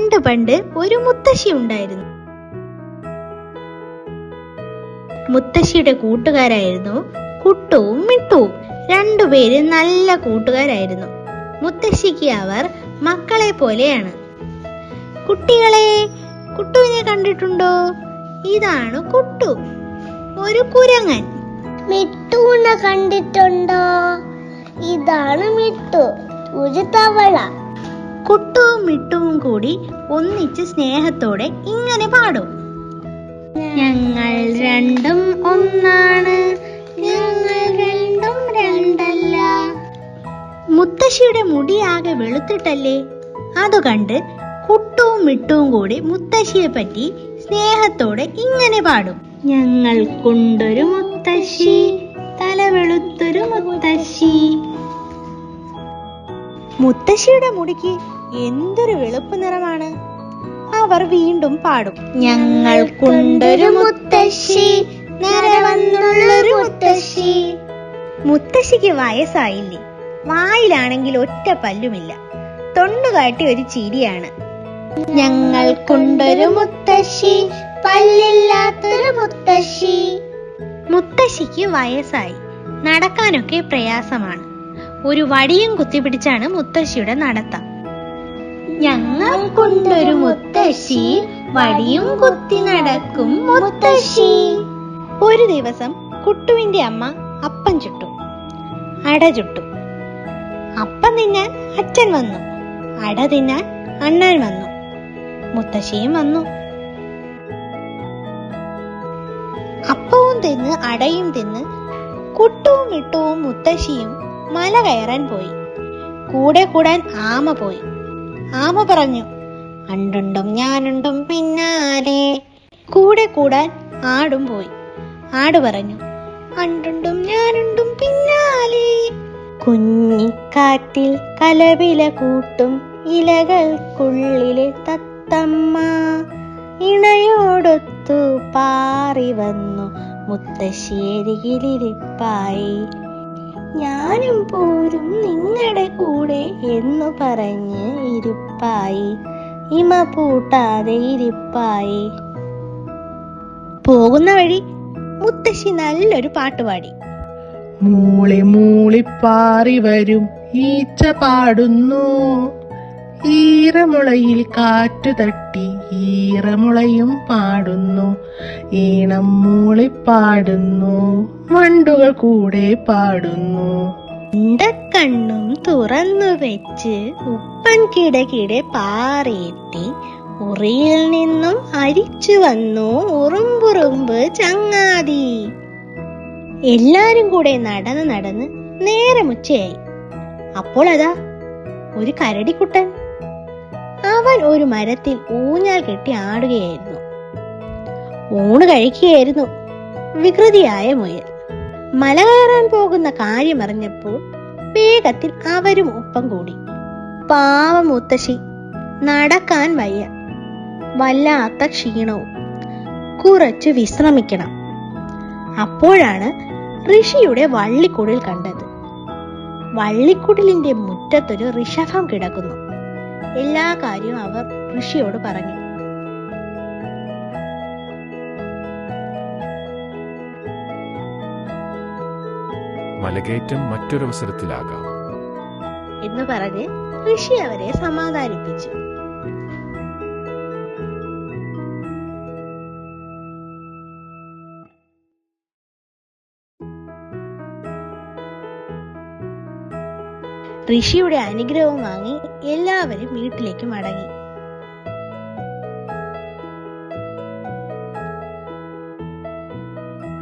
പണ്ട് പണ്ട് ഒരു മുത്തശ്ശി ഉണ്ടായിരുന്നു. മുത്തശ്ശിയുടെ കൂട്ടുകാരായിരുന്നു കുട്ടുവും മിട്ടുവും. രണ്ടുപേര് നല്ല കൂട്ടുകാരായിരുന്നു. മുത്തശ്ശിക്ക് അവർ മക്കളെ പോലെയാണ്. കുട്ടികളെ, കുട്ടുവിനെ കണ്ടിട്ടുണ്ടോ? ഇതാണ് കുട്ടു, ഒരു കുരങ്ങൻ. മിട്ടുവിനെ കണ്ടിട്ടുണ്ടോ? ഇതാണ് മിട്ടു, ഒരു തവള. കുട്ടുവും മിട്ടുവും കൂടി ഒന്നിച്ച് സ്നേഹത്തോടെ ഇങ്ങനെ പാടും: ഞങ്ങൾ രണ്ടും ഒന്നാണ്, ഞങ്ങൾ രണ്ടും രണ്ടല്ല. മുത്തശ്ശിയുടെ മുടിയാകെ വെളുത്തിട്ടല്ലേ? അത് കണ്ട് കുട്ടുവും മിട്ടുവും കൂടി മുത്തശ്ശിയെ പറ്റി സ്നേഹത്തോടെ ഇങ്ങനെ പാടും: ഞങ്ങൾക്കുണ്ടൊരു മുത്തശ്ശി, തല വെളുത്തൊരു മുത്തശ്ശി. മുത്തശ്ശിയുടെ മുടിക്ക് എന്തൊരു വെളുപ്പ് നിറമാണ്. അവർ വീണ്ടും പാടും: ഞങ്ങൾക്കുണ്ടൊരു മുത്തശ്ശി, നരവന്നുള്ളൊരു മുത്തശ്ശി. മുത്തശ്ശിക്ക് വയസ്സായില്ലേ? വായിലാണെങ്കിൽ ഒറ്റ പല്ലുമില്ല, തൊണ്ടുകാട്ടി ഒരു ചിരിയാണ്. ഞങ്ങൾക്കുണ്ടൊരു മുത്തശ്ശി, പല്ലില്ലാത്തൊരു മുത്തശ്ശി. മുത്തശ്ശിക്ക് വയസ്സായി, നടക്കാനൊക്കെ പ്രയാസമാണ്. ഒരു വടിയും കുത്തിപ്പിടിച്ചാണ് മുത്തശ്ശിയുടെ നടത്തം. ഞങ്ങൾക്കുണ്ടൊരു മുത്തശ്ശി, വടിയും കുത്തി നടക്കും മുത്തശ്ശി. ഒരു ദിവസം കുട്ടുവിന്റെ അമ്മ അപ്പം ചുട്ടു, അട ചുട്ടു. അപ്പം തിന്നാൻ അച്ഛൻ വന്നു, അട തിന്നാൻ അണ്ണൻ വന്നു, മുത്തശ്ശിയും വന്നു. അപ്പവും തിന്ന് അടയും തിന്ന് കുട്ടുവും മിട്ടുവും മുത്തശ്ശിയും മല കയറാൻ പോയി. കൂടെ കൂടാൻ ആമ പോയി. ആമ പറഞ്ഞു: അണ്ടുണ്ടും ഞാനുണ്ടും പിന്നാലെ. കൂടെ കൂടാൻ ആടും പോയി. ആട് പറഞ്ഞു: അണ്ടുണ്ടും ഞാനുണ്ടും പിന്നാലെ. കുഞ്ഞിക്കാറ്റിൽ കലപില കൂട്ടും ഇലകൾക്കുള്ളിലെ തത്തമ്മ ഇണയോടൊത്തു പാറി വന്നു മുത്തശ്ശിയരികിലിരിപ്പായി. ഞാനും പോരും നിങ്ങളുടെ കൂടെ എന്നു പറഞ്ഞ് ഇരിപ്പായി, ഇമ പൂട്ടാതെ ഇരിപ്പായി. പോകുന്ന വഴി മുത്തശ്ശി നല്ലൊരു പാട്ടുപാടി: മൂളി മൂളിപ്പാറി വരും ഈച്ച പാടുന്നു, ഈറമുളയിൽ കാറ്റു തട്ടി ഈറമുളയും പാടുന്നു, ഈണം മൂളിപ്പാടുന്നു, വണ്ടുകൾ കൂടെ പാടുന്നു. കണ്ണും തുറന്നു വെച്ച് ഉപ്പൻ കിടകിടെ പാറേറ്റി ഉറിയിൽ നിന്നും അരിച്ചു വന്നു ഉറുമ്പുറുമ്പ് ചങ്ങാതി. എല്ലാരും കൂടെ നടന്ന് നടന്ന് നേരെ ഉച്ചയായി. അപ്പോൾ അതാ ഒരു കരടിക്കുട്ടൻ. അവൻ ഒരു മരത്തിൽ ഊഞ്ഞാൽ കെട്ടി ആടുകയായിരുന്നു. ഊണ് കഴിക്കുകയായിരുന്നു വികൃതിയായ മുയൽ. മല കയറാൻ പോകുന്ന കാര്യമറിഞ്ഞപ്പോൾ വേഗത്തിൽ അവരും ഒപ്പം കൂടി. പാവം മുത്തശ്ശി, നടക്കാൻ വയ്യ, വല്ലാത്ത ക്ഷീണവും, കുറച്ചു വിശ്രമിക്കണം. അപ്പോഴാണ് ഋഷിയുടെ വള്ളിക്കുടിൽ കണ്ടത്. വള്ളിക്കുടിലിന്റെ മുറ്റത്തൊരു ഋഷഭം കിടക്കുന്നു. എല്ലാ കാര്യവും അവർ ഋഷിയോട് പറഞ്ഞു. മലകയറ്റം മറ്റൊരവസരത്തിലാകാം എന്ന് പറഞ്ഞ് ഋഷി അവരെ സമാധാനിപ്പിച്ചു. ഋഷിയുടെ അനുഗ്രഹവും വാങ്ങി എല്ലാവരും വീട്ടിലേക്ക് മടങ്ങി.